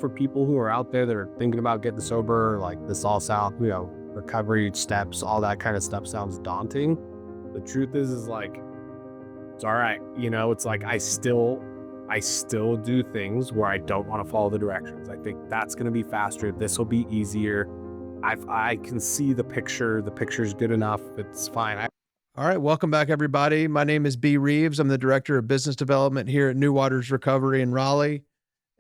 For people who are out there that are thinking about getting sober, like this all sound, recovery steps, all that kind of stuff sounds daunting. The truth is like, it's all right. It's like I still do things where I don't want to follow the directions. I think that's going to be faster. This will be easier. I can see the picture. The picture's good enough. It's fine. All right, welcome back, everybody. My name is B. Reeves. I'm the Director of Business Development here at New Waters Recovery in Raleigh.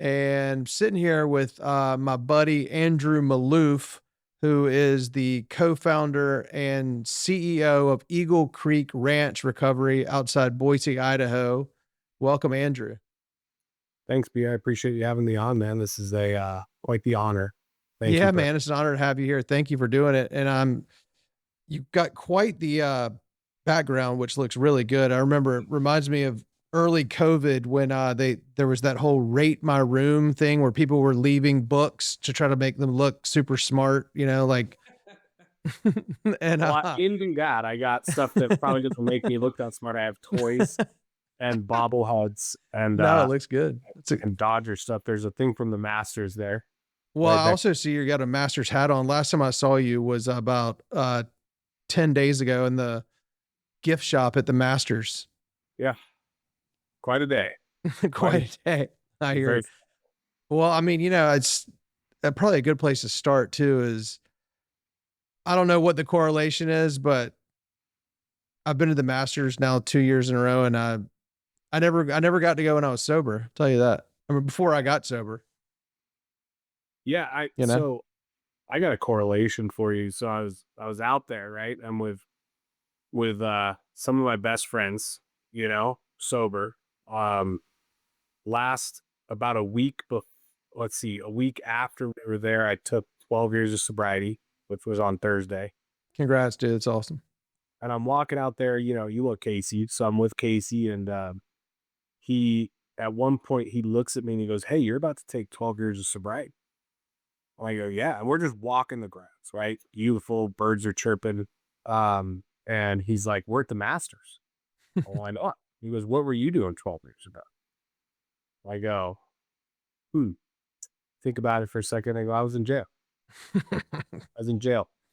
And sitting here with my buddy, Andrew Maloof, who is the co-founder and CEO of Eagle Creek Ranch Recovery outside Boise, Idaho. Welcome, Andrew. Thanks, B. I appreciate you having me on, man. This is quite the honor. Thank Yeah, you. man, it's an honor to have you here. Thank you for doing it. And you've got quite the background, which looks really good. I remember it reminds me of early COVID when there was that whole rate my room thing where people were leaving books to try to make them look super smart, like and In that, I got stuff that probably doesn't make me look that smart. I have toys and bobbleheads and no, it looks good. and Dodger stuff. There's a thing from the Masters there. Well, Right I there. also see you got a Masters hat on. Last time I saw you was about 10 days ago in the gift shop at the Masters. Yeah. Quite a day. Quite a day. I hear Very- it. Well, I mean, it's probably a good place to start too is I don't know what the correlation is, but I've been to the Masters now 2 years in a row and I never got to go when I was sober. I'll tell you that. I mean, before I got sober. Yeah, You know? so I got a correlation for you. So I was out there, right? I'm with some of my best friends, sober. Last about a week a week after we were there, I took 12 years of sobriety, which was on Thursday. Congrats, dude. It's awesome. And I'm walking out there, you look Casey. So I'm with Casey and he at one point he looks at me and he goes, "Hey, you're about to take 12 years of sobriety." I go, "Yeah." And we're just walking the grounds, right? Beautiful, birds are chirping. And he's like, "We're at the Masters." Oh, I know. He goes, "What were you doing 12 years ago?" I go, think about it for a second. I go, "I was in jail."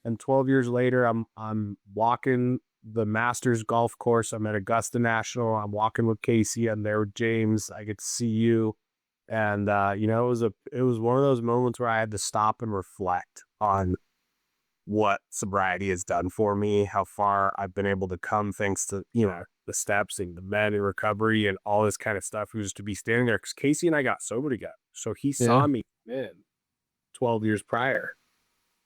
And 12 years later, I'm walking the Masters golf course. I'm at Augusta National. I'm walking with Casey. I'm there with James. I get to see you. And it was one of those moments where I had to stop and reflect on what sobriety has done for me, how far I've been able to come thanks to, the steps and the men in recovery and all this kind of stuff. Who's to be standing there because Casey and I got sober together. So he saw me in 12 years prior.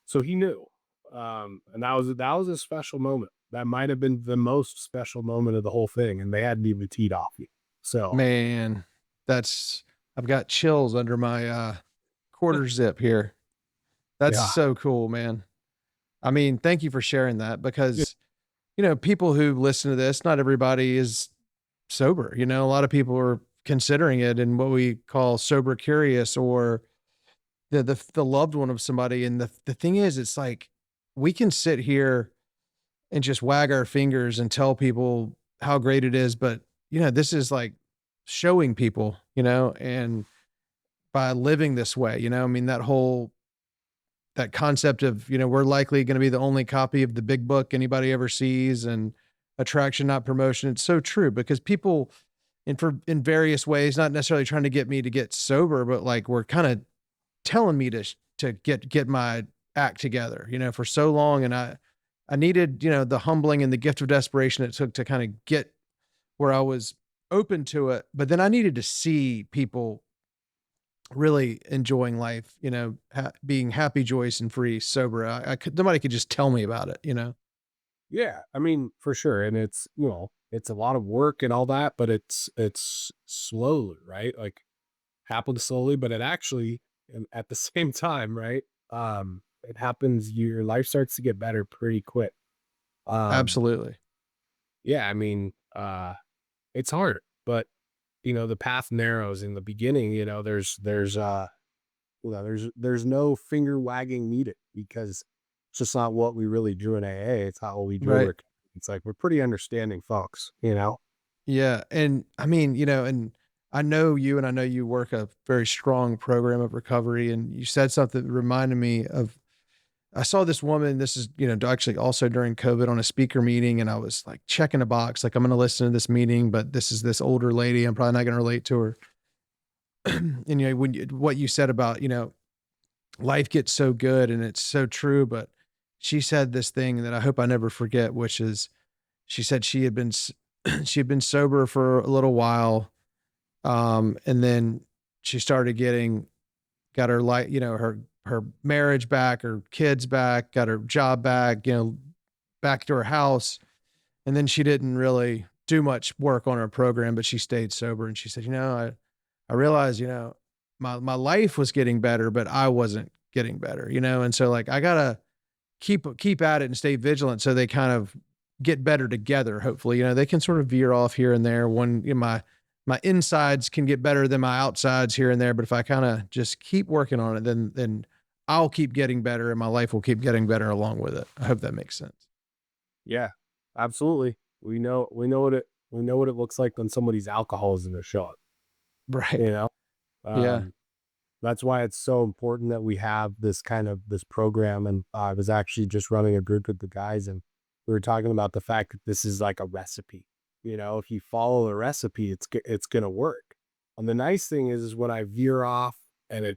So he knew. And that was a special moment. That might have been the most special moment of the whole thing. And they hadn't even teed off yet. So Man, I've got chills under my quarter zip here. That's so cool, man. I mean, thank you for sharing that because, people who listen to this, not everybody is sober. A lot of people are considering it in what we call sober curious or the loved one of somebody. And the thing is, it's like, we can sit here and just wag our fingers and tell people how great it is. But, this is like showing people, and by living this way, I mean, that concept of, we're likely going to be the only copy of the big book anybody ever sees and attraction, not promotion. It's so true because people in various ways, not necessarily trying to get me to get sober, but like, we're kind of telling me to get my act together, for so long. And I needed, the humbling and the gift of desperation it took to kind of get where I was open to it. But then I needed to see people really enjoying life, being happy, joyous, and free, sober. Nobody could just tell me about it, Yeah, I mean, for sure. And it's, it's a lot of work and all that, but it's slowly, right? Like happens slowly, but it actually, and at the same time, right? It happens, your life starts to get better pretty quick. Absolutely. Yeah, I mean, it's hard, but the path narrows in the beginning, there's no finger wagging needed because it's just not what we really do in AA. It's not what we do. Right. It's like, we're pretty understanding folks, Yeah. And I mean, and I know you, and I know you work a very strong program of recovery, and you said something that reminded me of, I saw this woman, this is, actually also during COVID on a speaker meeting, and I was like checking a box, like I'm going to listen to this meeting, but this is this older lady. I'm probably not going to relate to her. And what you said about, life gets so good and it's so true, but she said this thing that I hope I never forget, which is she said she had been, she had been sober for a little while. And then she started got her life, her marriage back, her kids back, got her job back, back to her house. And then she didn't really do much work on her program, but she stayed sober. And she said, I realized, my life was getting better, but I wasn't getting better, And so like, I gotta keep at it and stay vigilant so they kind of get better together. Hopefully, they can sort of veer off here and there. One, my insides can get better than my outsides here and there. But if I kind of just keep working on it, then I'll keep getting better and my life will keep getting better along with it. I hope that makes sense. Yeah, absolutely. We know what it looks like when somebody's alcohol is in their shot. Right. You know, Yeah. um, that's why it's so important that we have this program. And I was actually just running a group with the guys, and we were talking about the fact that this is like a recipe. If you follow the recipe, it's gonna work. And the nice thing is when I veer off and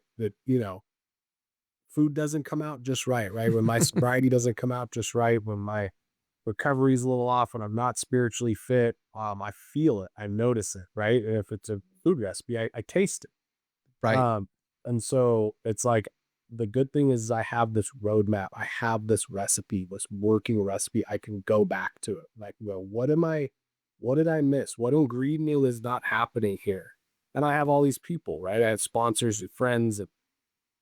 food doesn't come out just right, right? When my sobriety doesn't come out just right, when my recovery's a little off, when I'm not spiritually fit, I feel it, I notice it, right? And if it's a food recipe, I taste it. Right. Um, and so it's like the good thing is I have this roadmap, I have this recipe, this working recipe. I can go back to it. Like, well, what did I miss? What ingredient is not happening here? And I have all these people, right? I have sponsors and friends and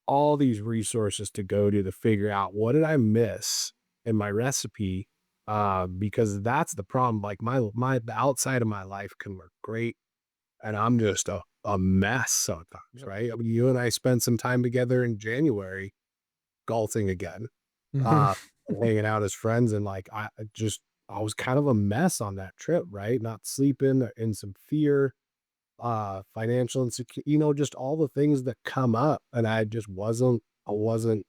all these resources to go to figure out what did I miss in my recipe. Because that's the problem. Like the outside of my life can work great, and I'm just a mess sometimes, Yep. right? I mean, you and I spent some time together in January golfing again, Mhm. uh, hanging out as friends, and like I was kind of a mess on that trip, right? Not sleeping, in some fear, financial insecurity, just all the things that come up, and I wasn't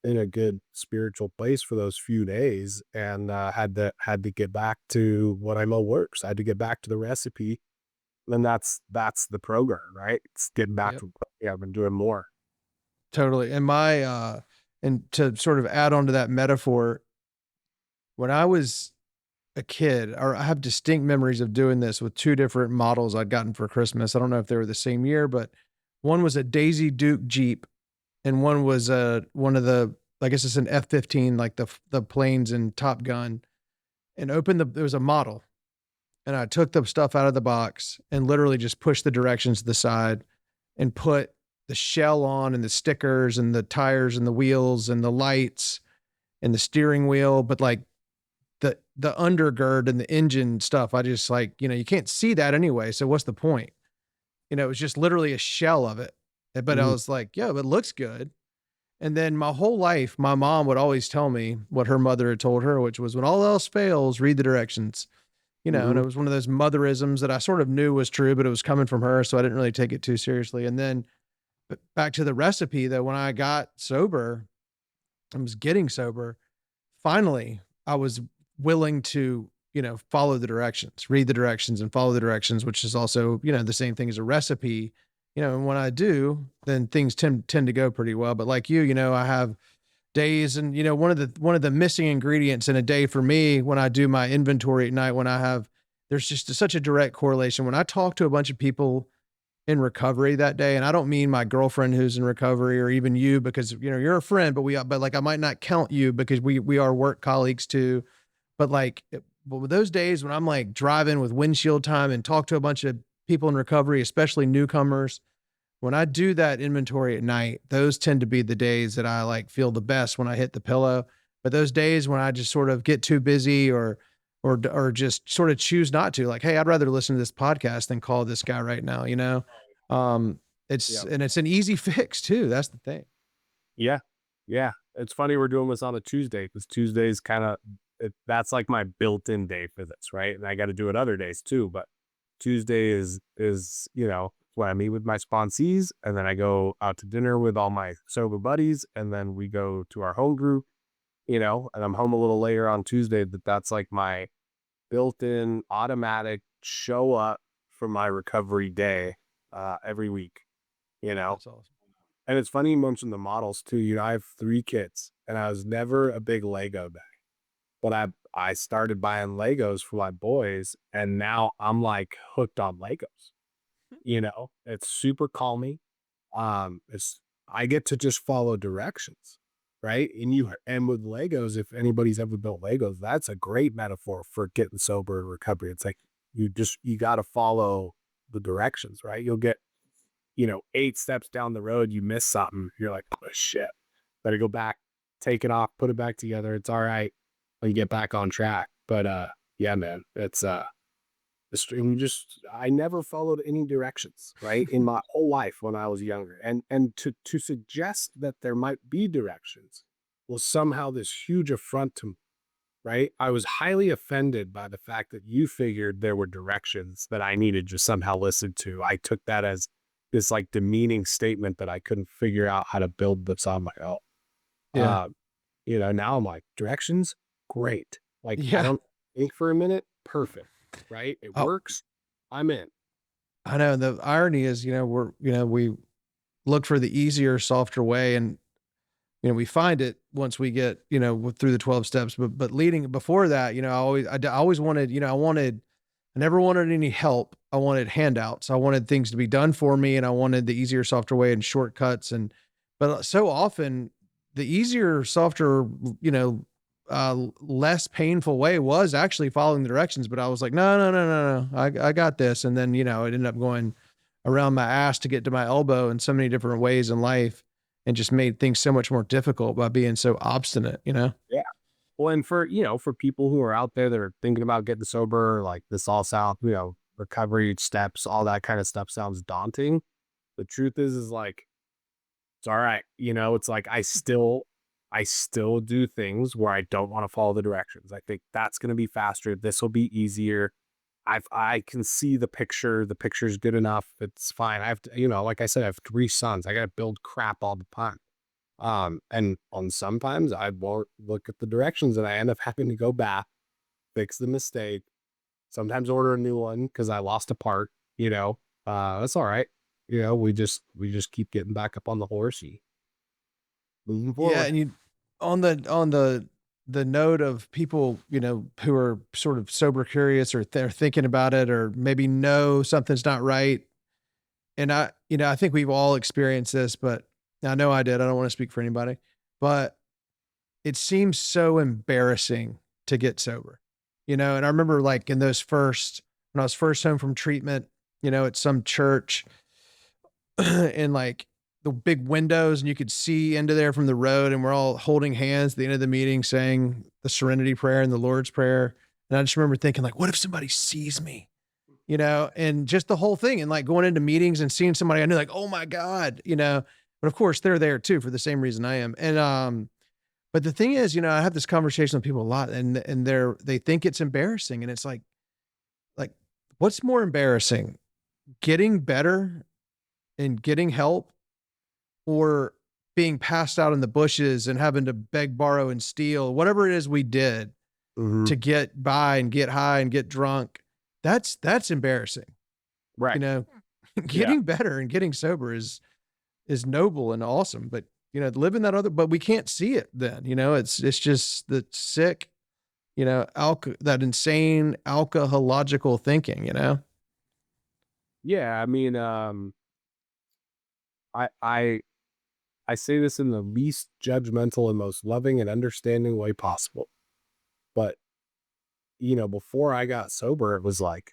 in a good spiritual place for those few days, and had to get back to what I know works. I had to get back to the recipe, then that's the program, right? It's getting back Yep. to I've been doing more. Totally. And to sort of add on to that metaphor, when I was a kid, or I have distinct memories of doing this with two different models I'd gotten for Christmas. I don't know if they were the same year, but one was a Daisy Duke Jeep, and one was one of the, I guess it's an F-15, like the planes in Top Gun. And there was a model, and I took the stuff out of the box and literally just pushed the directions to the side and put the shell on and the stickers and the tires and the wheels and the lights and the steering wheel, but like the undergird and the engine stuff, I just like, you can't see that anyway. So what's the point? It was just literally a shell of it. But I Mhm, was like, yeah, it looks good. And then my whole life, my mom would always tell me what her mother had told her, which was when all else fails, read the directions. And mhm, it was one of those motherisms that I sort of knew was true, but it was coming from her. So I didn't really take it too seriously. And then back to the recipe, though, when I got sober, I was getting sober, finally, I was willing to, follow the directions, read the directions and follow the directions, which is also, the same thing as a recipe. And when I do, then things tend to go pretty well. But like I have days, and one of the missing ingredients in a day for me when I do my inventory at night, there's just such a direct correlation. When I talk to a bunch of people in recovery that day, and I don't mean my girlfriend who's in recovery or even you, because you're a friend, but like I might not count you because we are work colleagues too. But like, but with those days when I'm like driving with windshield time and talk to a bunch of people in recovery, especially newcomers, when I do that inventory at night, those tend to be the days that I like feel the best when I hit the pillow. But those days when I just sort of get too busy or just sort of choose not to, like, hey, I'd rather listen to this podcast than call this guy right now, Um, yeah, it's an easy fix too. That's the thing. yeah, yeah. It's funny we're doing this on a Tuesday because Tuesdays that's like my built-in day for this, right? And I got to do it other days too, but Tuesday is when I meet with my sponsees, and then I go out to dinner with all my sober buddies, and then we go to our home group, and I'm home a little later on Tuesday. That's like my built-in automatic show up for my recovery day every week, you know. That's awesome. And it's funny you mentioned the models too. I have 3 kids, and I was never a big Lego guy, but I started buying Legos for my boys, and now I'm like hooked on Legos. It's super calming. It's I get to just follow directions, right? And with Legos, if anybody's ever built Legos, that's a great metaphor for getting sober and recovery. It's like you got to follow the directions, right? You'll get 8 steps down the road, you miss something. You're like, oh shit, better go back, take it off, put it back together. It's all right. You get back on track. But yeah, man, I never followed any directions, right? In my whole life when I was younger. And to suggest that there might be directions was somehow this huge affront to me, right? I was highly offended by the fact that you figured there were directions that I needed to somehow listen to. I took that as this like demeaning statement that I couldn't figure out how to build this on my own. Yeah. Uh, now I'm like, directions, great. Like I Yeah. don't think for a minute, perfect, right? It Oh, works. I'm in. I know. The irony is, we look for the easier, softer way, and we find it once we get, through the 12 steps, but leading before that, I always wanted, I never wanted any help. I wanted handouts. I wanted things to be done for me, and I wanted the easier, softer way and shortcuts. But so often the easier, softer, less painful way was actually following the directions. But I was like, no, no, no, no, no, I got this. And then, it ended up going around my ass to get to my elbow in so many different ways in life, and just made things so much more difficult by being so obstinate. Yeah. Well, and for people who are out there that are thinking about getting sober, like this all sound, recovery steps, all that kind of stuff sounds daunting. The truth is like, it's all right. It's like I still do things where I don't want to follow the directions. I think that's going to be faster. This will be easier. I can see the picture. The picture's good enough. It's fine. I have to, like I said, I have 3 sons. I got to build crap all the time. And on sometimes I won't look at the directions and I end up having to go back, fix the mistake, sometimes order a new one because I lost a part, that's all right. We just keep getting back up on the horse, moving Yeah. forward. And on the note of people, who are sort of sober curious, or they're thinking about it, or maybe know something's not right. And I think we've all experienced this, but I know I did. I don't want to speak for anybody, but it seems so embarrassing to get sober, and I remember like when I was first home from treatment, at some church, and like the big windows, and you could see into there from the road, and we're all holding hands at the end of the meeting saying the Serenity Prayer and the Lord's Prayer. And I just remember thinking like, what if somebody sees me? And just the whole thing, and like going into meetings and seeing somebody I knew, like, oh my God, but of course they're there too for the same reason I am. But the thing is, I have this conversation with people a lot, and they think it's embarrassing. And it's like, what's more embarrassing, getting better and getting help, or being passed out in the bushes and having to beg, borrow, and steal, whatever it is we did Hmm. to get by and get high and get drunk? That's embarrassing. You Right. know, Yeah. getting better and getting sober is noble and awesome, but living that other, but we can't see it then. It's just the sick, that insane alcohological thinking. Yeah. I mean, I, I, I say this in the least judgmental and most loving and understanding way possible. But, before I got sober, it was like,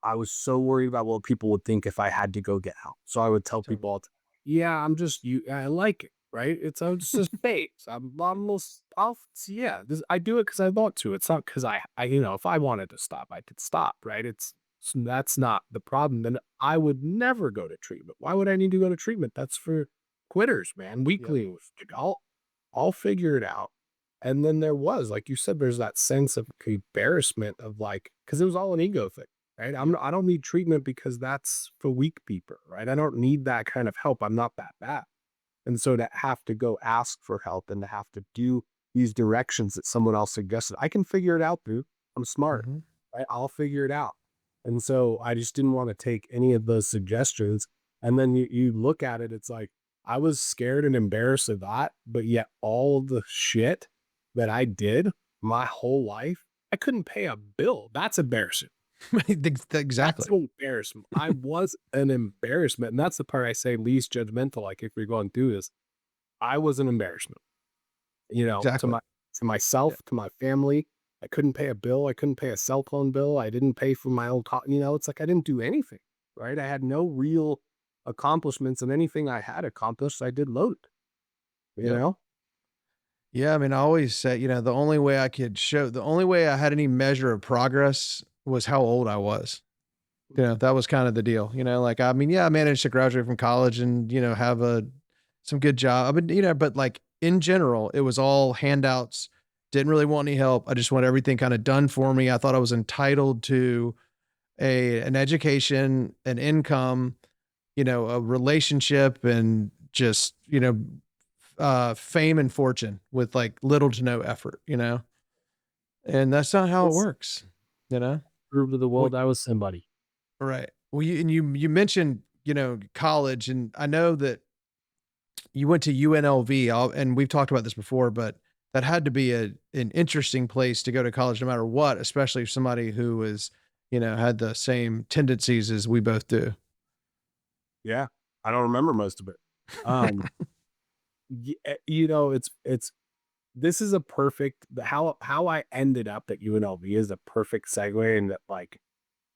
I was so worried about what people would think if I had to go get help. So I would tell Totally. people all the time, yeah, I like it, right? It's just phase. I'm almost off. Yeah, I do it because I want to. It's not because if I wanted to stop, I could stop, right? That's not the problem. Then I would never go to treatment. Why would I need to go to treatment? That's for quitters, man. Yep. Weekly, I'll figure it out. And then there was, like you said, there's that sense of embarrassment of like, because it was all an ego thing. right? Yep. I don't need treatment because that's for weak people, right? I don't need that kind of help. I'm not that bad. And so to have to go ask for help and to have to do these directions that someone else suggested, I can figure it out, dude. I'm smart, Mhm. right? I'll figure it out. And so I just didn't want to take any of those suggestions. And then you look at it, it's like I was scared and embarrassed of that, but yet all the shit that I did my whole life, I couldn't pay a bill. That's embarrassing. That's Exactly. an embarrassment. I was an embarrassment. And that's the part I say least judgmental. Like if we're going through this, I was an embarrassment, Exactly. to Yeah. myself, to my family. I couldn't pay a bill. I couldn't pay a cell phone bill. I didn't pay for my own it's like I didn't do anything, right? I had no real accomplishments, and anything I had accomplished, I did load, you Yep. know? Yeah, I mean, I always say, the only way I had any measure of progress was how old I was. That was kind of the deal, like, I mean, yeah, I managed to graduate from college and, have some good job. I mean, but like in general, it was all handouts. Didn't really want any help. I just want everything kind of done for me. I thought I was entitled to an education, an income, a relationship, and just, fame and fortune with like little to no effort. And that's not how it Let's works, you know? prove to the Well, world I was somebody. right. Well, you mentioned, college, and I know that you went to UNLV, and we've talked about this before, but that had to be an interesting place to go to college no matter what, especially if somebody who is, had the same tendencies as we both do. Yeah. I don't remember most of it. Um, it's this is a perfect how I ended up at UNLV is a perfect segue in that like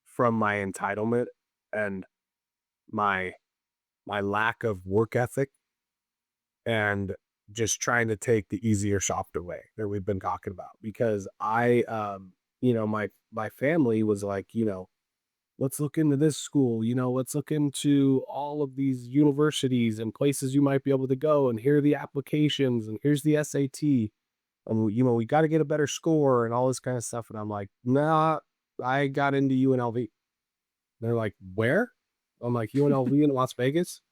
from my entitlement and my my lack of work ethic and just trying to take the easier softer way that we've been talking about because my family was like, let's look into this school, let's look into all of these universities and places you might be able to go and here are the applications and here's the SAT and we got to get a better score and all this kind of stuff and I'm like, "Nah, I got into UNLV." They're like, "Where?" I'm like, "UNLV in Las Vegas."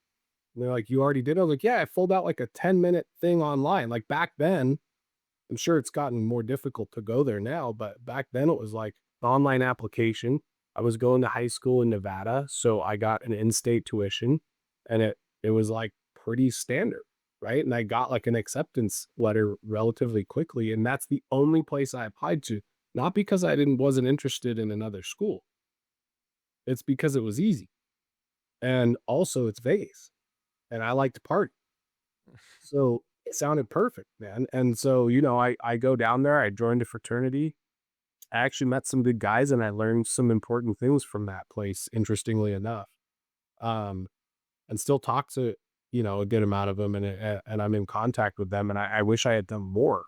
And they're like, "You already did?" I was like, "Yeah, I filled out like a 10-minute thing online." Like back then, I'm sure it's gotten more difficult to go there now, but back then it was like online application. I was going to high school in Nevada, so I got an in-state tuition and it was like pretty standard, right? And I got like an acceptance letter relatively quickly, and that's the only place I applied to, not because I didn't wasn't interested in another school. It's because it was easy. And also it's Vegas, and I like to party. So it sounded perfect, man. And so, I go down there, I joined a fraternity. I actually met some good guys and I learned some important things from that place, interestingly enough. Um, and still talk to, a good amount of them and I'm in contact with them. And I wish I had done more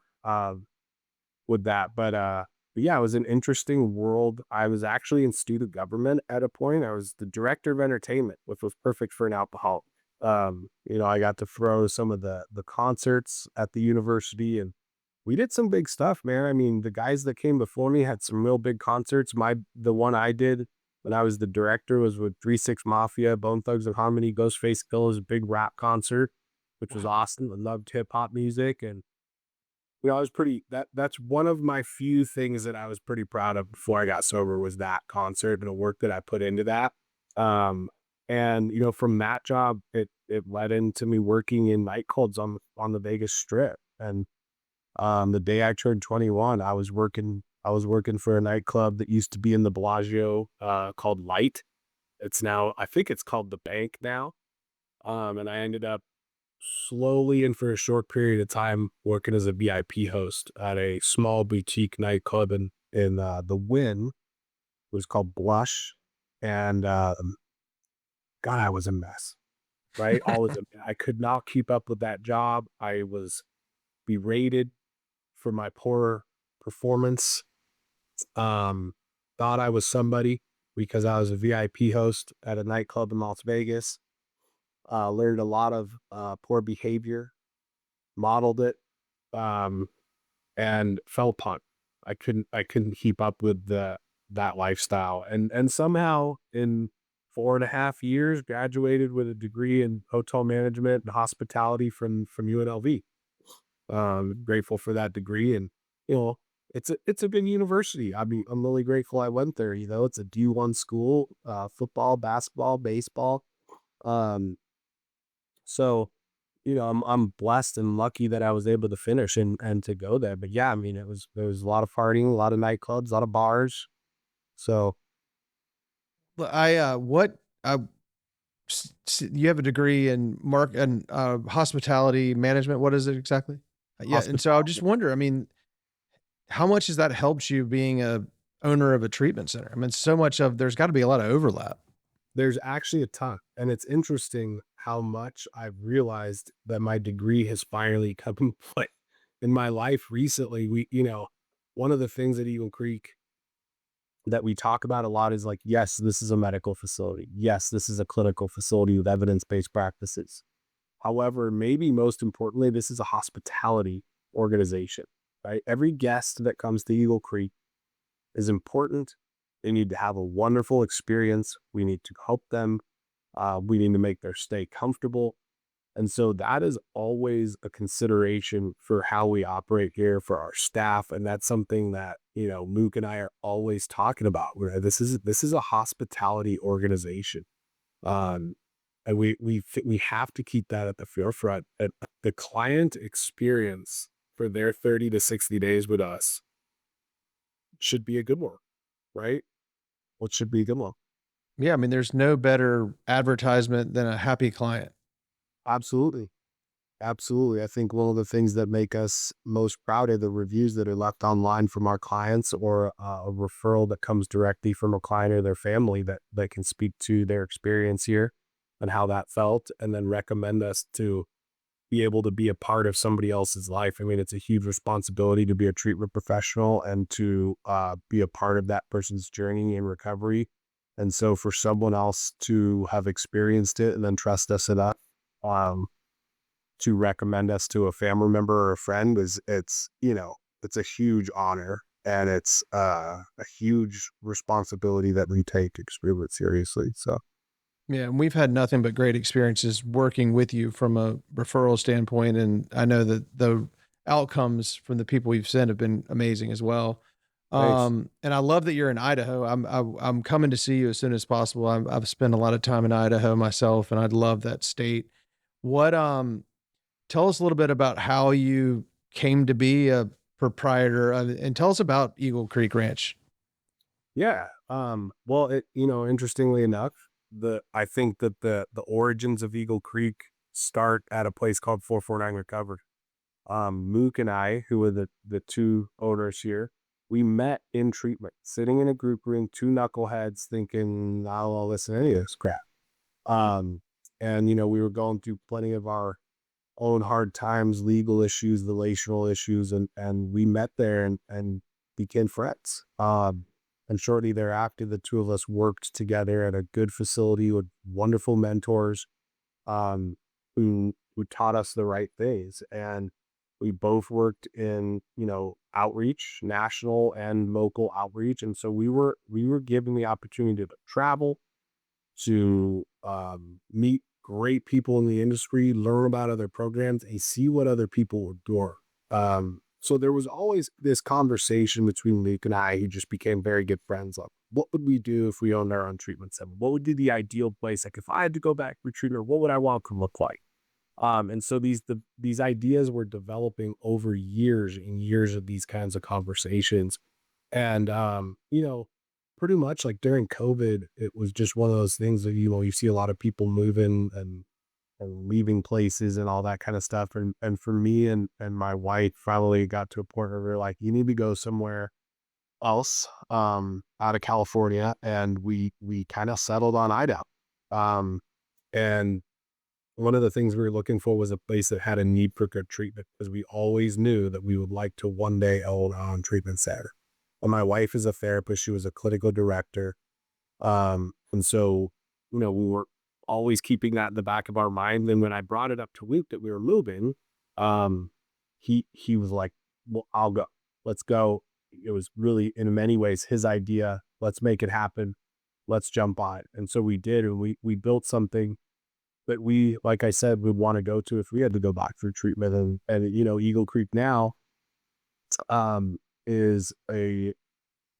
with that. But yeah, it was an interesting world. I was actually in student government at a point. I was the director of entertainment, which was perfect for an alcoholic. I got to throw some of the concerts at the university and we did some big stuff, man. I mean, the guys that came before me had some real big concerts. The one I did when I was the director was with 3 6 Mafia, Bone Thugs and Harmony, Ghostface Killah's big rap concert, which was Wow. awesome. I loved hip hop music and I was pretty that's one of my few things that I was pretty proud of before I got sober was that concert and the work that I put into that. Um, and from that job, it led into me working in nightclubs on the Vegas Strip. And the day I turned 21, I was working for a nightclub that used to be in the Bellagio, called Light. It's now I think it's called the Bank now. And I ended up slowly and for a short period of time working as a VIP host at a small boutique nightclub in the Wynn. It was called Blush, and God, I was a mess. Right, I could not keep up with that job. I was berated for my poor performance. Um, thought I was somebody because I was a VIP host at a nightclub in Las Vegas. Learned a lot of poor behavior, modeled it, um, and fell apart. I couldn't keep up with the that lifestyle, and somehow in 4.5 years graduated with a degree in hotel management and hospitality from UNLV. Grateful for that degree, and you know, it's a good university. I mean, I'm really grateful I went there. You know, it's a D1 school, football, basketball, baseball. Um, so you know, I'm blessed and lucky that I was able to finish and to go there. But yeah, I mean, there was a lot of partying, a lot of nightclubs, a lot of bars. So Well, what, you have a degree in hospitality management. What is it exactly? Yeah. And so I just hospitality. wonder, I mean, how much has that helped you being a owner of a treatment center? I mean, so much of, there's gotta be a lot of overlap. There's actually a ton, and it's interesting how much I've realized that my degree has finally come into play in my life recently. You know, one of the things at Eagle Creek that we talk about a lot is like, yes, this is a medical facility. Yes, this is a clinical facility with evidence-based practices. However, maybe most importantly, this is a hospitality organization, right? Every guest that comes to Eagle Creek is important. They need to have a wonderful experience. We need to help them. We need to make their stay comfortable. And so that is always a consideration for how we operate here for our staff. And that's something that, you know, Luke and I are always talking about. Where this is a hospitality organization. Um, and we have to keep that at the forefront. And the client experience for their 30 to 60 days with us should be a good one, right? What should be a good one. Yeah. I mean, there's no better advertisement than a happy client. Absolutely. Absolutely. I think one of the things that make us most proud are the reviews that are left online from our clients, or a referral that comes directly from a client or their family that can speak to their experience here and how that felt, and then recommend us to be able to be a part of somebody else's life. I mean, it's a huge responsibility to be a treatment professional and to be a part of that person's journey in recovery. And so for someone else to have experienced it and then trust us enough um, to recommend us to a family member or a friend is, it's, you know, it's a huge honor, and it's a huge responsibility that we take extremely seriously. So Yeah, and we've had nothing but great experiences working with you from a referral standpoint, and I know that the outcomes from the people we've sent have been amazing as well. thanks. And I love that you're in Idaho. I'm coming to see you as soon as possible. I've spent a lot of time in Idaho myself, and I'd love that state. What Tell us a little bit about how you came to be a proprietor, and tell us about Eagle Creek Ranch. Yeah. Well, you know, interestingly enough, I think that the origins of Eagle Creek start at a place called 449 Recovered. Mook and I, who were the two owners here, we met in treatment, sitting in a group room, two knuckleheads thinking, I'll listen to any of this crap. Um, and you know, we were going through plenty of our own hard times, legal issues, relational issues, and we met there and became friends. And shortly thereafter, the two of us worked together at a good facility with wonderful mentors, um, who taught us the right things. And we both worked in, you know, outreach, national and local outreach, and so we were given the opportunity to travel, to meet great people in the industry, learn about other programs, and see what other people were doing. So there was always this conversation between Luke and I, who just became very good friends. Like, what would we do if we owned our own treatment center? What would be the ideal place? Like, if I had to go back for treatment, what would I want to look like? And so these ideas were developing over years and years of these kinds of conversations. And you know, pretty much like during COVID, it was just one of those things that, you know, you see a lot of people moving and leaving places and all that kind of stuff. And for me and my wife finally got to a point where we are like, you need to go somewhere else, out of California. And we kind of settled on Idaho. Um, and one of the things we were looking for was a place that had a need for good treatment, because we always knew that we would like to one day own our own treatment center. And my wife is a therapist. She was a clinical director. And so, you know, we were always keeping that in the back of our mind. And when I brought it up to Luke that we were moving, um, he was like, well, I'll go. Let's go. it was really in many ways his idea. Let's make it happen. Let's jump on it. And so we did, and we built something that we, like I said, would want to go to if we had to go back for treatment. And Eagle Creek now um is a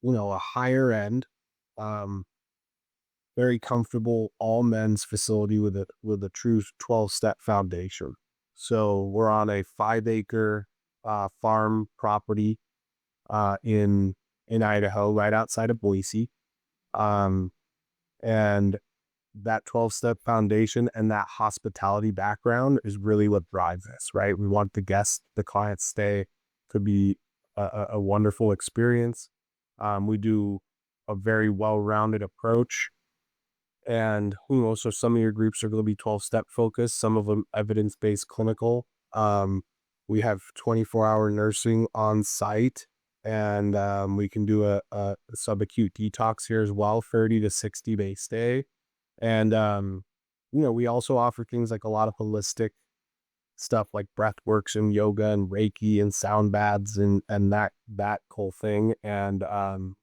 higher end, um very comfortable all men's facility with a true 12-step foundation. So we're on a 5-acre farm property in Idaho, right outside of Boise. Um, and that 12-step foundation and that hospitality background is really what drives us, right? We want the client's stay to be a wonderful experience. We do a very well-rounded approach. And so some of your groups are going to be 12-step focused, some of them evidence-based clinical. We have 24-hour nursing on site, and we can do a subacute detox here as well, 30 to 60-day stay. And we also offer things like a lot of holistic stuff like breath works and yoga and Reiki and sound baths and that whole thing. And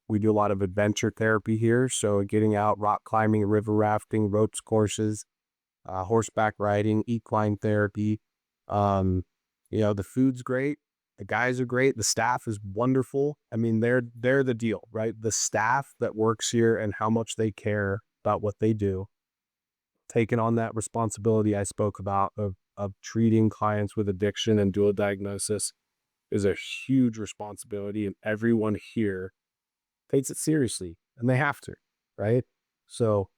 we do a lot of adventure therapy here. So getting out, rock climbing, river rafting, ropes courses, horseback riding, equine therapy. The food's great. The guys are great. The staff is wonderful. I mean, they're the deal, right? The staff that works here and how much they care about what they do, taking on that responsibility I spoke about of treating clients with addiction and dual diagnosis is a huge responsibility, and everyone here takes it seriously, and they have to, right? So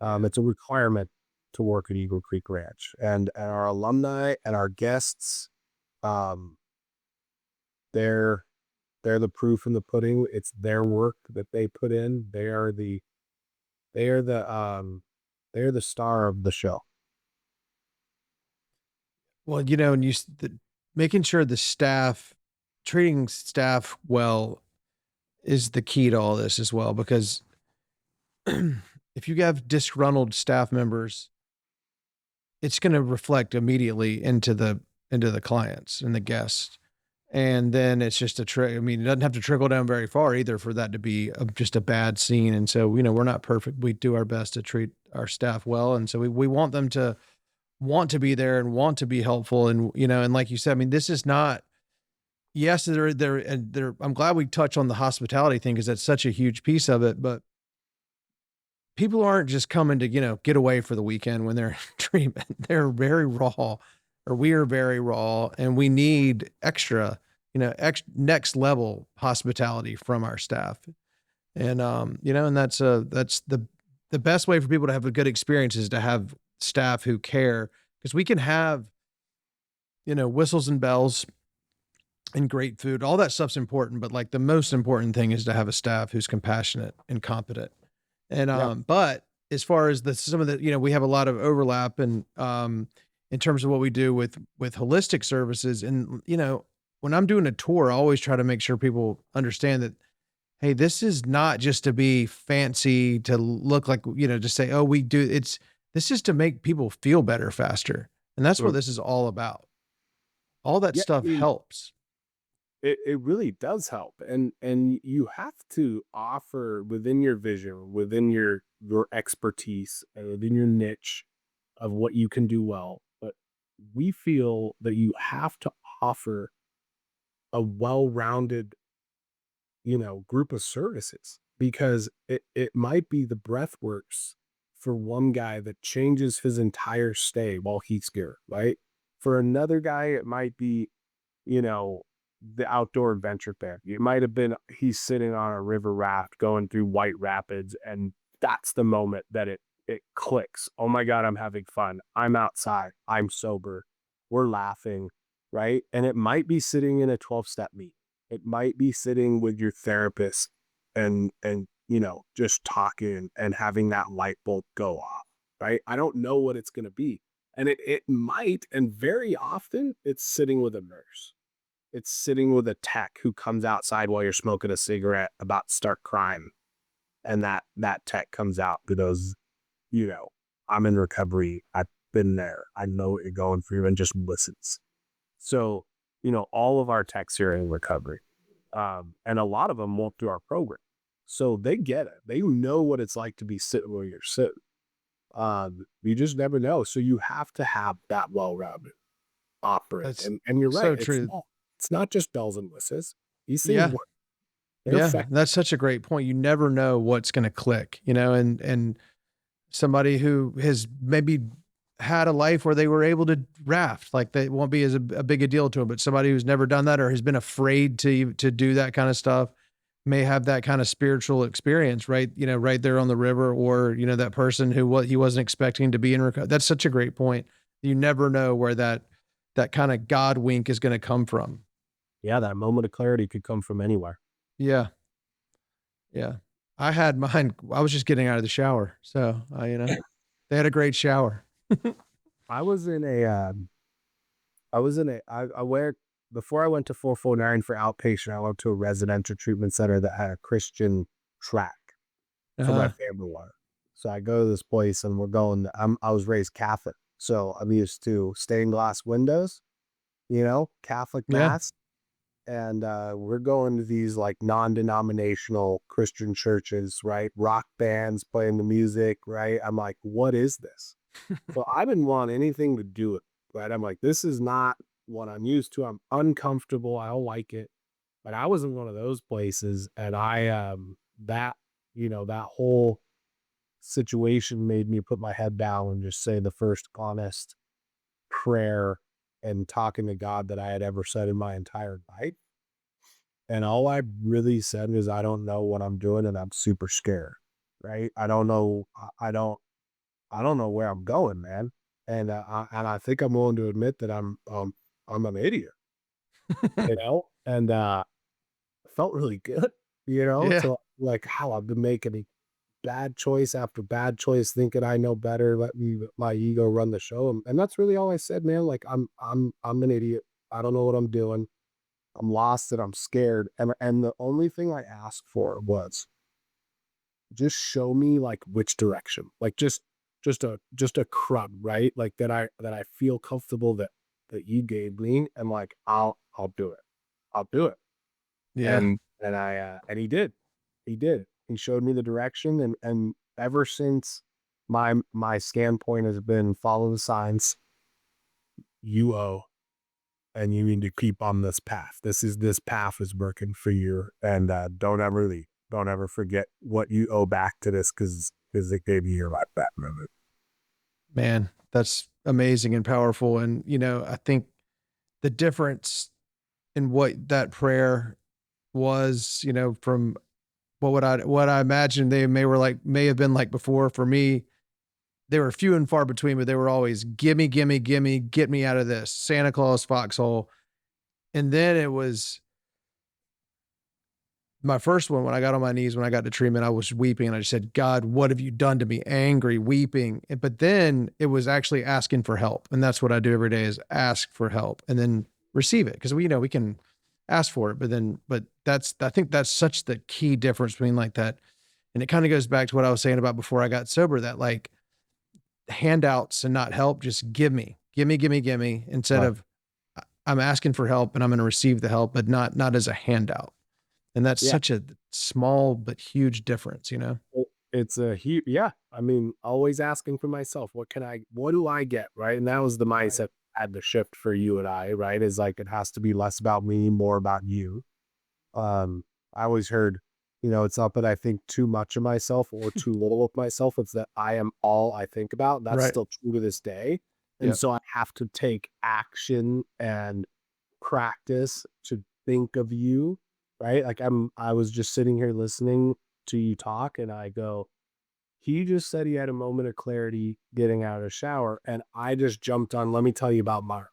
it's a requirement to work at Eagle Creek Ranch, and our alumni and our guests, um, they're the proof in the pudding. It's their work that they put in. They are the star of the show. Well, and making sure treating staff well is the key to all this as well, because if you have disgruntled staff members, it's going to reflect immediately into the clients and the guests. And then it's just I mean, it doesn't have to trickle down very far either for that to be just a bad scene. And so, we're not perfect. We do our best to treat our staff well. And so we want them to want to be there and want to be helpful. And, and like you said, I mean, this is not, yes, I'm glad we touch on the hospitality thing because that's such a huge piece of it, but people aren't just coming to, get away for the weekend when they're in treatment. They're very raw, or we are very raw, and we need extra, next level hospitality from our staff. And, and that's the best way for people to have a good experience is to have staff who care, because we can have, whistles and bells and great food. All that stuff's important, but like the most important thing is to have a staff who's compassionate and competent. And, Yeah. but as far as some of the, we have a lot of overlap and, in terms of what we do with holistic services. And, when I'm doing a tour, I always try to make sure people understand that, hey, this is not just to be fancy, to look like, to say, oh, this is to make people feel better faster. And that's what this is all about. All that Yeah, stuff helps. it really does help, and you have to offer within your vision, within your expertise, within your niche of what you can do well. But we feel that you have to offer a well-rounded, group of services, because it might be the breath works for one guy that changes his entire stay while he's here, right? For another guy, it might be, you know, the outdoor adventure therapy. It might have been he's sitting on a river raft going through White Rapids, and that's the moment that it clicks. Oh my God, I'm having fun. I'm outside. I'm sober. We're laughing, right? And it might be sitting in a 12-step meet. It might be sitting with your therapist and just talking and having that light bulb go off, right? I don't know what it's going to be. And it might, and very often it's sitting with a nurse. It's sitting with a tech who comes outside while you're smoking a cigarette about to start crime. And that tech comes out and goes, I'm in recovery. I've been there. I know what you're going through, and just listens. So, all of our techs are in recovery. And a lot of them won't do our program. So they get it. They know what it's like to be sitting where you're sitting. You just never know. So you have to have that well-rounded operate. That's And you're right. so true. It's not just bells and whistles. These things Yeah. work. They're Yeah. effective. That's such a great point. You never know what's going to click, and somebody who has maybe had a life where they were able to raft, like that won't be as a big a deal to them, but somebody who's never done that or has been afraid to do that kind of stuff may have that kind of spiritual experience, right? Right there on the river, or, that person who what he wasn't expecting to be in recovery. That's such a great point. You never know where that kind of God wink is going to come from. Yeah, that moment of clarity could come from anywhere. Yeah. Yeah. I had mine. I was just getting out of the shower. So they had a great shower. I was in a, I wear, before I went to 449 for outpatient, I went to a residential treatment center that had a Christian track for my Uh-huh. family life. So I go to this place and I was raised Catholic. So I'm used to stained glass windows, Catholic Yeah. mass. And we're going to these like non-denominational Christian churches, right? Rock bands playing the music, right? I'm like, what is this? So I didn't want anything to do with it, right? I'm like, this is not what I'm used to. I'm uncomfortable. I don't like it. But I was in one of those places, and that that whole situation made me put my head down and just say the first honest prayer and talking to God that I had ever said in my entire life. And all I really said is, I don't know what I'm doing and I'm super scared. Right. I don't know. I don't know where I'm going, man. And I think I'm willing to admit that I'm an idiot, and it felt really good, Yeah. to like how I've been making bad choice after bad choice, thinking I know better, let my ego run the show. And that's really all I said, man. Like I'm an idiot. I don't know what I'm doing. I'm lost and I'm scared. And the only thing I asked for was just show me like which direction. Like just a crumb, right? Like that I feel comfortable that you gave me, and like I'll do it. I'll do it. Yeah. And he did. He did. He showed me the direction, and ever since my standpoint has been follow the signs, you owe, and you need to keep on this path. This path is working for you, and don't ever leave. Don't ever forget what you owe back to this, because it gave you your life back, moment. Man, that's amazing and powerful. And, I think the difference in what that prayer was, from what I imagine they may have been like before. For me, they were few and far between, but they were always gimme, gimme, gimme, get me out of this Santa Claus foxhole. And then it was my first one. When I got on my knees, when I got to treatment, I was weeping and I just said, God, what have you done to me? Angry, weeping. But then it was actually asking for help. And that's what I do every day, is ask for help and then receive it. Cause we can ask for it, but I think that's such the key difference between like that. And it kind of goes back to what I was saying about before I got sober, that like handouts and not help, just gimme, instead Right. of I'm asking for help and I'm going to receive the help, but not as a handout. And that's Yeah. such a small but huge difference, It's a huge, yeah. I mean, always asking for myself, what do I get? Right. And that was the Right. mindset I had to shift for you and I, right? Is like, it has to be less about me, more about you. Um, I always heard, it's not that I think too much of myself or too little of myself. It's that I am all I think about. That's Right. still true to this day. And Yep. so I have to take action and practice to think of you, right? Like I was just sitting here listening to you talk, and I go, he just said he had a moment of clarity getting out of the shower, and I just jumped on, let me tell you about Mark,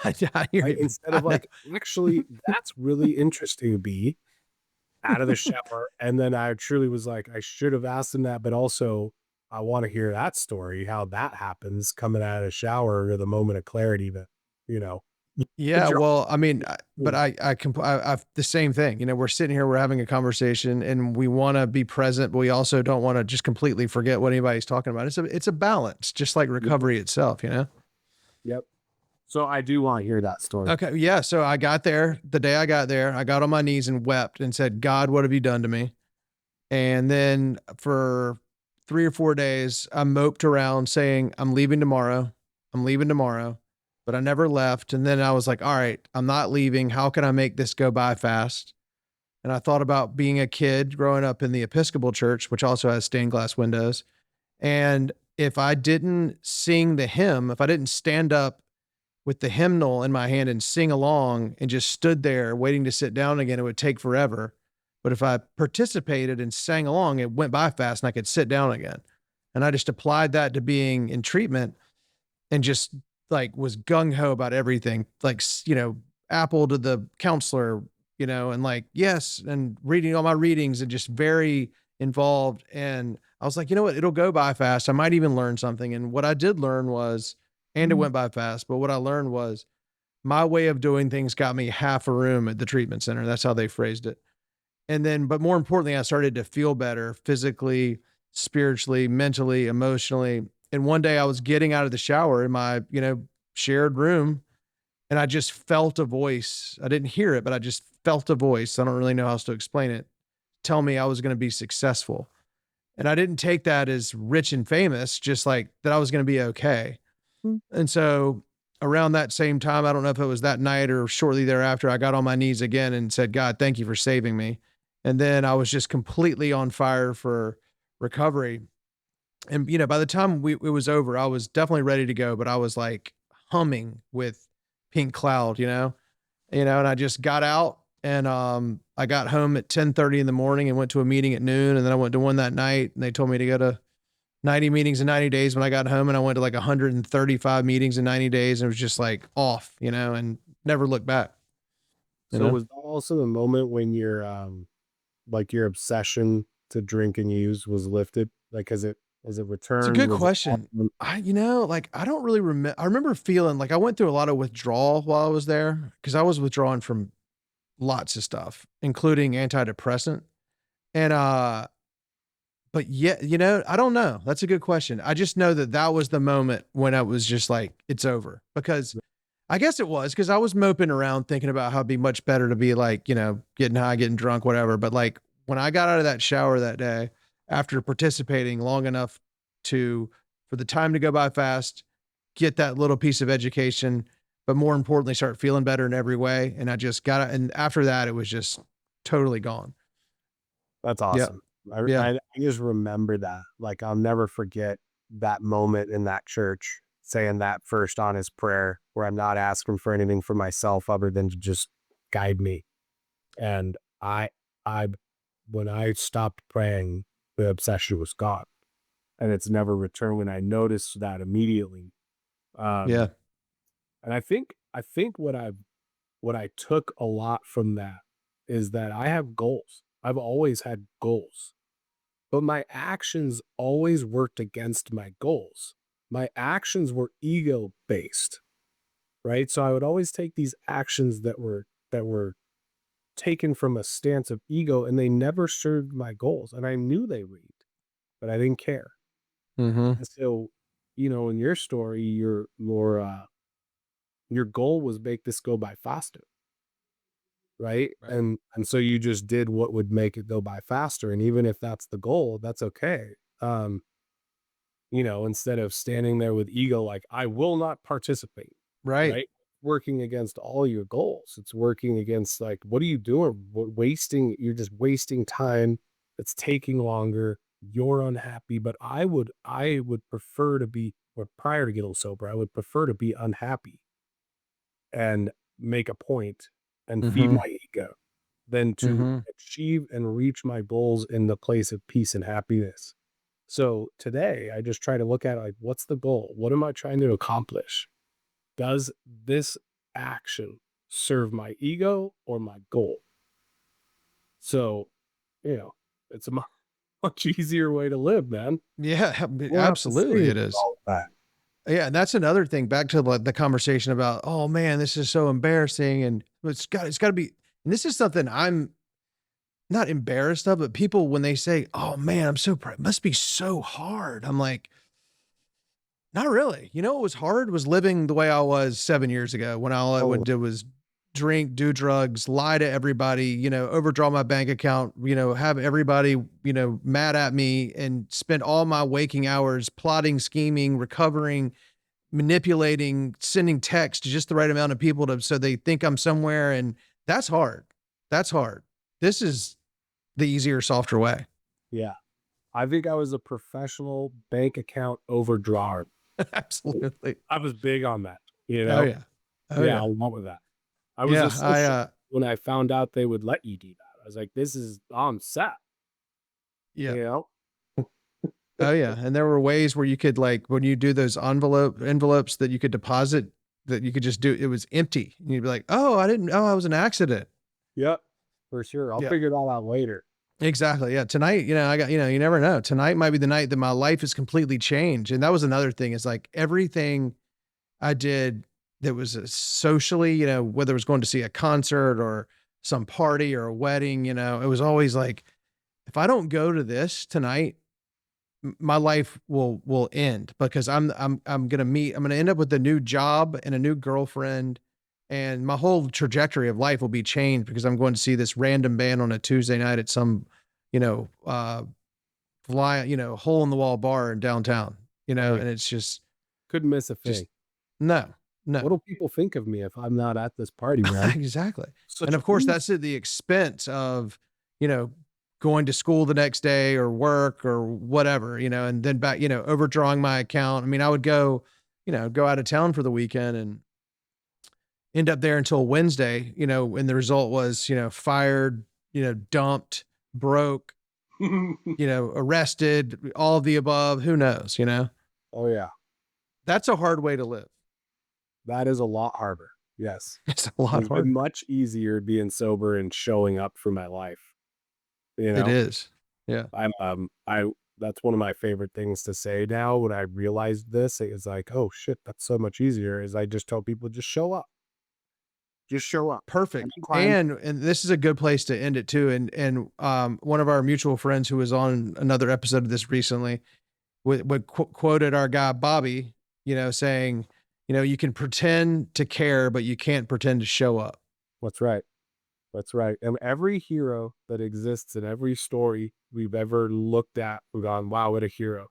I hear right? you. Instead I of know. like, actually, that's really interesting to be out of the shower. And then I truly was like, I should have asked him that, but also I want to hear that story, how that happens coming out of the shower, or the moment of clarity that, you know, Yeah, that you're well, I mean, but I've the same thing. We're sitting here, we're having a conversation, and we want to be present, but we also don't want to just completely forget what anybody's talking about. It's a balance, just like Yep. recovery itself. Yep. So I do want to hear that story. Okay. Yeah. So I got there the day I got there, I got on my knees and wept and said, God, what have you done to me? And then for 3 or 4 days, I moped around saying, I'm leaving tomorrow. I'm leaving tomorrow. But I never left. And then I was like, all right, I'm not leaving. How can I make this go by fast? And I thought about being a kid growing up in the Episcopal church, which also has stained glass windows. And if I didn't sing the hymn, if I didn't stand up with the hymnal in my hand and sing along and just stood there waiting to sit down again, it would take forever. But if I participated and sang along, it went by fast and I could sit down again. And I just applied that to being in treatment and just like was gung ho about everything. Like, Apple to the counselor, and like, yes, and reading all my readings and just very involved. And I was like, you know what? It'll go by fast. I might even learn something. And what I did learn was, and it went by fast, but what I learned was my way of doing things got me half a room at the treatment center. That's how they phrased it. And then, but more importantly, I started to feel better physically, spiritually, mentally, emotionally. And one day I was getting out of the shower in my, shared room, and I just felt a voice. I didn't hear it, but I just felt a voice. I don't really know how else to explain it. Tell me I was going to be successful. And I didn't take that as rich and famous, just like that I was going to be okay. And so around that same time, I don't know if it was that night or shortly thereafter, I got on my knees again and said, God, thank you for saving me. And then I was just completely on fire for recovery. And, by the time it was over, I was definitely ready to go, but I was like humming with Pink Cloud, and I just got out and, I got home at 10:30 in the morning and went to a meeting at noon. And then I went to one that night and they told me to go to 90 meetings in 90 days when I got home, and I went to like 135 meetings in 90 days and it was just like off, and never looked back. So was that also the moment when like your obsession to drink and use was lifted? Like, as it It's a returned? good Was it question. Like I don't really remember. I remember feeling like I went through a lot of withdrawal while I was there because I was withdrawing from lots of stuff, including antidepressant. And, but yeah, I don't know. That's a good question. I just know that that was the moment when I was just like, it's over, because I guess it was because I was moping around thinking about how it'd be much better to be like, getting high, getting drunk, whatever. But like when I got out of that shower that day after participating long enough for the time to go by fast, get that little piece of education, but more importantly, start feeling better in every way. And I just got it. And after that, it was just totally gone. That's Yeah. awesome. Yeah. I just remember that. Like, I'll never forget that moment in that church saying that first honest prayer where I'm not asking for anything for myself other than to just guide me. And I, when I stopped praying, the obsession was gone and it's never returned when I noticed that immediately. Yeah. Um, and I think what I took a lot from that is that I have goals. I've always had goals, but my actions always worked against my goals. My actions were ego based, right? So I would always take these actions that were taken from a stance of ego and they never served my goals. And I knew they reaped, but I didn't care. Mm-hmm. And so, in your story, your goal was make this go by faster, right? Right. And so you just did what would make it go by faster. And even if that's the goal, that's okay. Um, instead of standing there with ego, like, I will not participate, Right. right? Working against all your goals. It's working against, like, what are you doing? You're just wasting time. It's taking longer. You're unhappy. But I would prefer to be, or prior to getting sober, I would prefer to be unhappy and make a point and feed Mm-hmm. my ego than to Mm-hmm. achieve and reach my goals in the place of peace and happiness. So today, I just try to look at it like, what's the goal? What am I trying to accomplish? Does this action serve my ego or my goal? So, it's a much easier way to live, man. Yeah. You don't have to sit Absolutely. here It with is. all of that. Yeah. And that's another thing back to the conversation about, oh man, this is so embarrassing. And it's got to be, and this is something I'm not embarrassed of, but people, when they say, oh man, I'm so proud, it must be so hard. I'm like, Not really. You know what was hard was living the way I was 7 years ago when all I Oh, would do was drink, do drugs, lie to everybody, overdraw my bank account, have everybody, mad at me and spend all my waking hours plotting, scheming, recovering, manipulating, sending text to just the right amount of people so they think I'm somewhere. And that's hard. That's hard. This is the easier, softer way. yeah. I think I was a professional bank account overdrawer. Absolutely. I was big on that, Oh yeah. Oh Yeah, yeah. I went with that. I was Yeah. a social when I found out they would let you do that. I was like, this is on set, Yeah. you know? Oh yeah. And there were ways where you could, like, when you do those envelopes that you could deposit, that you could just do, it was empty. And you'd be like, oh, I didn't, oh, I was an accident. Yep, for sure. I'll Yeah. figure it all out later. Exactly. Yeah. Tonight, I got, you never know. Tonight might be the night that my life is completely changed. And that was another thing, is like everything I did that was socially, whether it was going to see a concert or some party or a wedding, it was always like, if I don't go to this tonight, my life will end, because I'm going to end up with a new job and a new girlfriend, and my whole trajectory of life will be changed because I'm going to see this random band on a Tuesday night at some, hole in the wall bar in downtown, Right. and it's just Couldn't miss a thing. no. What do people think of me if I'm not at this party, man? Exactly. Such And a of course, fool. that's at the expense of, going to school the next day or work or whatever, and then back, overdrawing my account. I mean, I would go out of town for the weekend and end up there until Wednesday, and the result was, fired, dumped, broke, arrested, all of the above, who knows, Oh, yeah. that's a hard way to live. That is a lot harder. Yes. It's a lot It's harder. been much easier being sober and showing up for my life. It is. Yeah. That's one of my favorite things to say now when I realized this. It's like, oh shit, that's so much easier. Is I just tell people, just show up. Just show up. Perfect. Climb. And this is a good place to end it too. And one of our mutual friends who was on another episode of this recently quoted our guy Bobby, saying, you can pretend to care, but you can't pretend to show up. That's right. That's right. And every hero that exists in every story we've ever looked at, we've gone, wow, what a hero.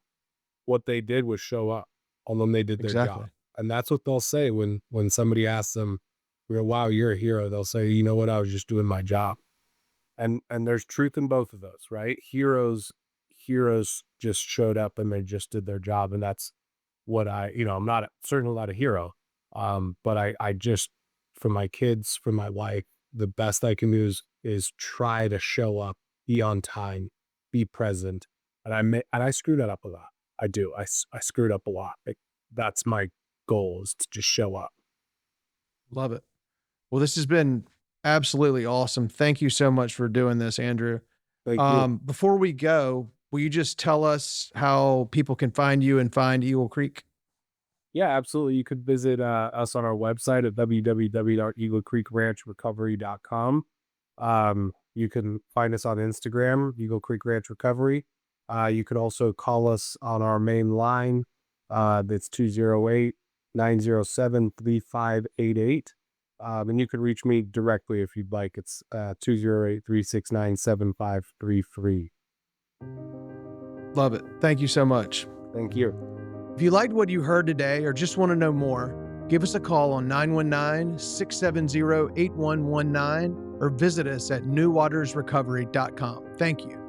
What they did was show up, and then they did their Exactly. job. And that's what they'll say when somebody asks them, wow, you're a hero. They'll say, you know what, I was just doing my job. And there's truth in both of those, right? Heroes just showed up and they just did their job. And that's what I'm certainly not a hero. But I just, for my kids, for my life, the best I can do is try to show up, be on time, be present. And I screwed that up a lot. I do. I screwed up a lot. That's my goal, is to just show up. Love it. Well, this has been absolutely awesome. Thank you so much for doing this, Andrew. Thank you. Before we go, will you just tell us how people can find you and find Eagle Creek? Yeah, absolutely. You could visit us on our website at www.eaglecreekranchrecovery.com. You can find us on Instagram, Eagle Creek Ranch Recovery. You could also call us on our main line. That's 208-907-3588. And you could reach me directly if you'd like. It's 208-369-7533. Love it. Thank you so much. Thank you. If you liked what you heard today or just want to know more, give us a call on 919-670-8119 or visit us at newwatersrecovery.com. Thank you.